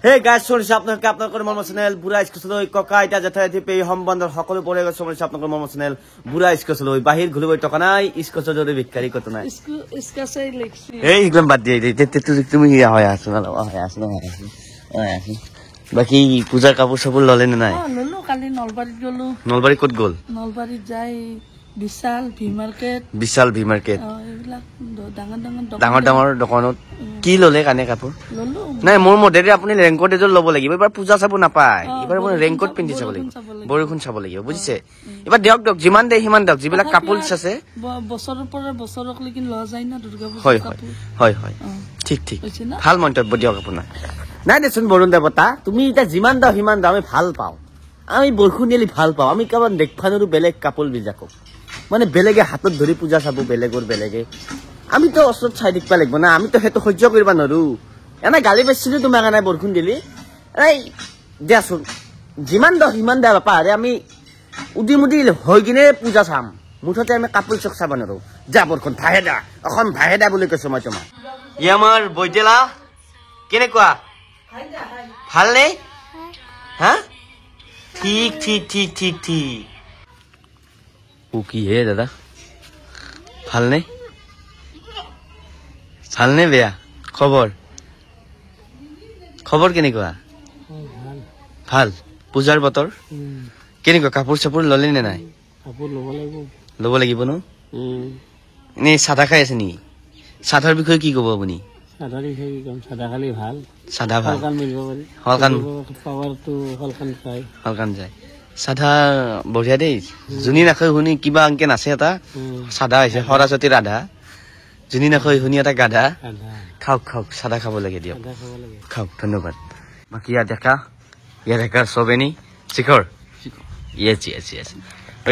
hey guys শুনিছে আপোনালোকৰ মৰমৰ চেনেল বুঢ়া স্কচলৈ ককা আইতা জেঠাই আদি পেহী সম্বন্ধৰ সকলো পৰে গৈছে শুনিছে আপোনালোকৰ মৰমৰ চেনেল বুঢ়া স্কচলৈ বাহিৰ ঘূৰিব টকা নাই স্কচৰ দৰে ভিক্ষাৰী কত নাই এই একদম বাদ দিয়ে তুমি হৈ আছো বাকী পূজাৰ কাপোৰ চাপোৰ ললে নে নাই কালি নলবাৰীত গলো নলবাৰী ক'ত গ'ল নলবাৰীত যাই বিশাল ভি মাৰ্কেট এইবিলাক ডাঙৰ ডাঙৰ দোকানত কি ললে কানে কাপোৰ নাই মোৰ মতেৰে আপুনি ৰেংকট এযোৰ ল'ব লাগিব এবাৰ পূজা চাব নাপায় এবাৰ আপুনি ৰেংকট পিন্ধি চাব লাগিব বৰষুণ চাব লাগিব বুজিছে এবাৰ দিয়ক যিমান দিয়ে সিমান দিয়ক যিবিলাক কাপোৰ আছে বছৰৰ পৰা বছৰক লেকিন লোৱা যায় না দুৰ্গা পূজা হয় ঠিক ভাল মন্তব্য দিয়ক আপোনাৰ নাই দেচোন বৰুণ দেৱতা তুমি এতিয়া যিমান দাও সিমান দাও আমি ভাল পাওঁ আমি বৰষুণ দিলে ভাল পাওঁ আমি কাৰোবাৰ দেখফানৰো বেলেগ কাপোৰ বিজাকো মানে বেলেগে হাতত ধৰি পূজা চাব বেলেগে আমিতো ওচৰত চাই দেখিব লাগিব না আমিতো সেইটো সহ্য কৰিব নোৱাৰো এনে গালি পাইছিলো তোমাৰ কাৰণে বৰষুণ দিলি এই দিয়াচোন যিমান দাও সিমান দাও বাপা আমি উদি হৈ কিনে পূজা চাম মুঠতে আমি কাপোৰ চক চাব নোৱাৰো যা বৰষুণ ভাহেদা অসম ভাহেদা বুলি কৈছো মই তোমাক ই আমাৰ বৈতেলা কেনেকুৱা ভালনে হা ঠিক ও কি হে দাদা ভালনে বেয়া খবৰ কেনেকুৱা ভাল পূজাৰ বতৰ কেনেকুৱা কাপোৰ চাপোৰ ললে নে নাই ল'ব লাগিব ন এনেই চাদা খাই আছে নেকি চাদৰ বিষয়ে কি কব আপুনি চাদা ভাল হলকান যায় চাদা বঢ়িয়া দেই যোনী নাখায় শুনি কিবা আনকে নাচে এটা চাদা হৈছে সৰস্বতী ৰাধা যোনী নাখায় শুনি এটা গাধা খাওক চাদা খাব লাগে দিয়ক খাওক ধন্যবাদ বাকী ইয়াত ডেকা চবেনি শিখৰ ইয়েছ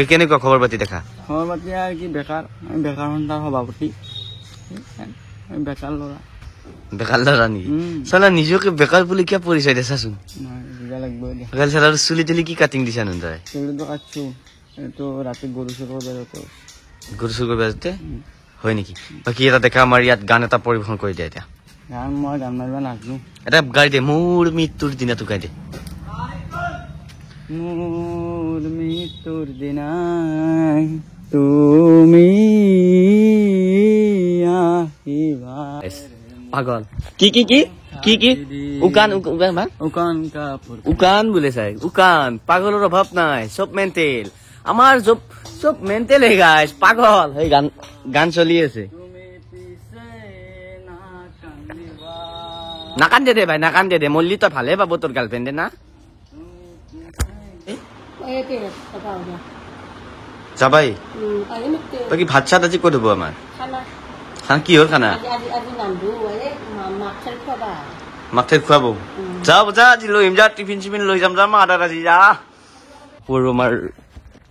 কেনেকুৱা খবৰ পাতি দেখা খবৰ পাতি আৰু কি বেকাৰ সন্তাৰ সভাপতি বেকাৰ ল'ৰা নেকি চালা নিজকে বেকাৰ বুলি কিয় পৰিচয় দেচাচোন চুলি তুলি কি কাটিং দিছা নো তই ৰাতি গৰু চুৰ বাজতে হয় নেকি বাকী এটা দেখা আমাৰ ইয়াত গান এটা পৰিবেশন কৰি দিয়া এতিয়া মই গান মাৰিব নাজানো এটা গাই দে মোৰ মৃত্যুৰ দিনা গাই দে মোৰ মৃত্যুৰ দিনাই তুমি আহিবা পাগল কি উকান বোলে চাই উকান পাগলৰ অভাৱ নাই চব মেণ্টেল আমাৰ চব মেণ্টেল হে গাইছ পাগল সেই গান চলি আছে নাকান্দে দে ভাই নাকান্দে দে মল্লি তই ভালে পাব তোৰ গাৰ্লফ্ৰেণ্ডে না যাবাই তই কি ভাত চাত আজি ক'ত হ'ব আমাৰ খানা কি হ'ল খানা মাক ঠাইত খুৱাব যা আজি লৈ আহিম যা টিফিন চিফিন লৈ যাম আদাৰ আজি যা পৰু আমাৰ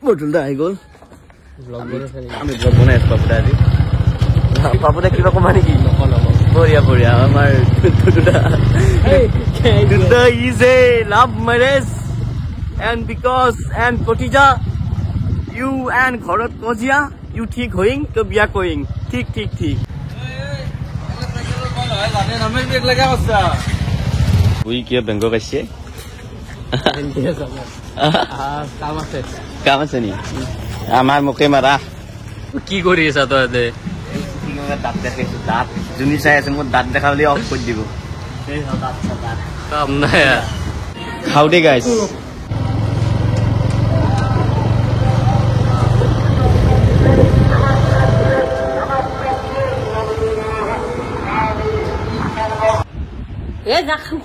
বটুলটা আহি গ'ল আমি ব্লগ বনাই আছো পাপুদা আজি পাপুদা কিবা কমা নেকি বঢ়িয়া আমাৰ দুটা is a love marriage and because and কটিজা ইউ এণ্ড ঘৰত কজিয়া ইউ ঠিক হৈং তো বিয়া কৰিং ঠিক কিয় বেংক পাইছে কাম আছে নি আমাৰ মোকে মাৰা কি কৰি আছা তই দাঁত দেখাইছো দাঁত যোনী চাই আছে মোক দাঁত দেখা বুলি অফ কৰি দিব কাম নাই খাও দে গাইছ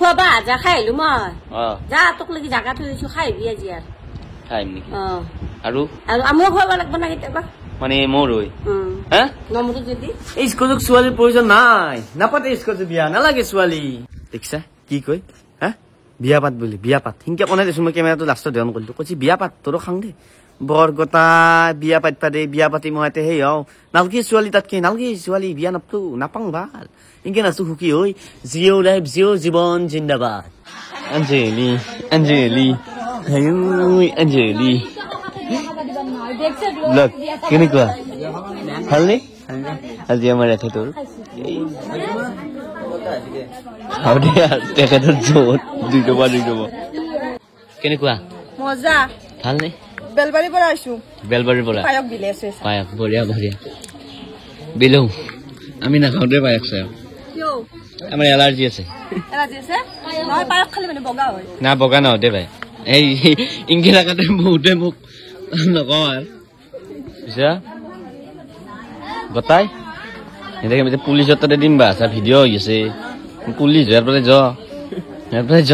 খোৱাবা যা খাই আহিলো মই যা তোক লাগি জাগা থৈ দিছো খাই আহিবি আজি আৰু খাইম নেকি আৰু আমিও খুৱাব লাগিব না কেতিয়াবা মানে মোৰ নমৰো যদি এই স্কুলত ছোৱালীৰ প্ৰয়োজন নাই নাপাতে স্কুলত বিয়া নালাগে ছোৱালী দেখিছা কি কয় বিয়া পাত বুলি বিয়া পাত সিংকে বনাই দিছো মই কেমেৰাটো লাষ্টত ধ্যান কৰিলো কৈছি বিয়া পাত তোৰো খাং দে বৰগতা বিয়া পাতিবা দে বিয়া পাতি মইতে সেই নালগে ছোৱালী তাতকে নালগে ছোৱালী বিয়া নাপাং ভাল ইনকে নাচো সুখী হৈ জিঅ' লাইফ জিঅ' জীৱন জিন্দাবাদ অঞ্জলি কেনেকুৱা ভালনে আজি আমাৰ ইয়াতে তোৰ তেখেতৰ দুই টকা কেনেকুৱা মজা ভালনে বেলবাৰীৰ পৰা আইছো বেলবাৰীৰ পৰা পায়ক বিলে আছে পায়স বঢ়িয়া বঢ়িয়া বিলৌ আমি নাখাওঁ দে পায়স চায়স কিয় আমাৰ এলাৰ্জি আছে এলাৰ্জি আছে নহয় পায়ক খালি মানে বগা হয় না বগা নহয় দে ভাই এই ইংগিত আকাতে বহুতে মোক নকওঁ আৰু বুজিছা গতাই এনেকৈ মানে পুলিচৰ তাতে দিম বা চা ভিডিঅ' হৈ আছে পুলিচ ইয়াৰ পৰা য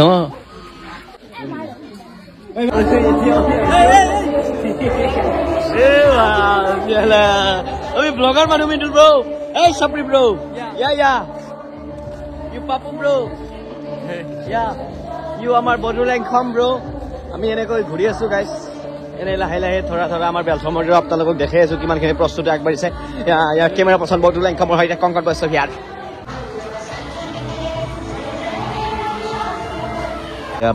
আমি ব্লগাৰ মানুহ মিন্টু ব্ৰ এই চাপৰি ব্ৰ yeah you Papu bro yeah you আমাৰ বড়োলেণ্ডখন ব্ৰ আমি এনেকৈ ঘূৰি আছো গাইছ এনে লাহে লাহে থৰা আমাৰ বেলফমৰ আপোনালোকক দেখাই আছো কিমানখিনি প্ৰস্তুতি আগবাঢ়িছে ইয়াৰ কেমেৰা পাৰ্চন বড়োলেণ্ডখনৰ সৈতে কংকট বৈশ্য হিয়াৰ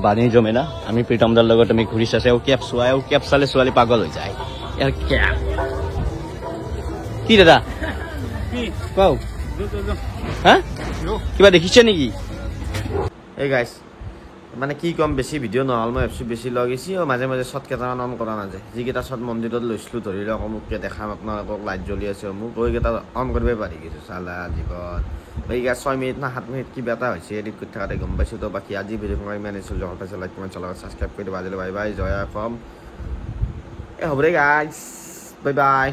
বাণী জমে না আমি প্ৰীতম দাৰ লগত আমি ঘূৰি চাইছে কেপ চোৱাই কেপ চালে ছোৱালী পাগল হৈ যায় ইয়াৰ কেপ কি দাদা কও হা কিবা দেখিছে নেকি এই গাইছ মানে কি কম বেছি ভিডিঅ' নহ'ল মই ভাবিছোঁ বেছি লগেছি মাজে মাজে শ্বট কেইটামান অন কৰা নাযায় যিকেইটা শ্বট মন্দিৰত লৈছিলোঁ ধৰি লওক অমুককে দেখাম আপোনালোকক লাইট জ্বলি আছে অমুক ওইকেইটা অন কৰিবই পাৰি কিছু চালা জীৱন এইকেইটা 6 মিনিট না 7 মিনিট কিবা এটা হৈছে এডিট কৰি থাকাতে গম পাইছোঁ তো বাকী আজি ভিডিঅ'খন ইমান আনিছোঁ জহৰ পাইছে লাইক কমেণ্ট চলাব ছাবস্ক্ৰাইব কৰি দিব আজিলৈ বাই বাই জয়া কম হ'ব দে গাইছ বাই বাই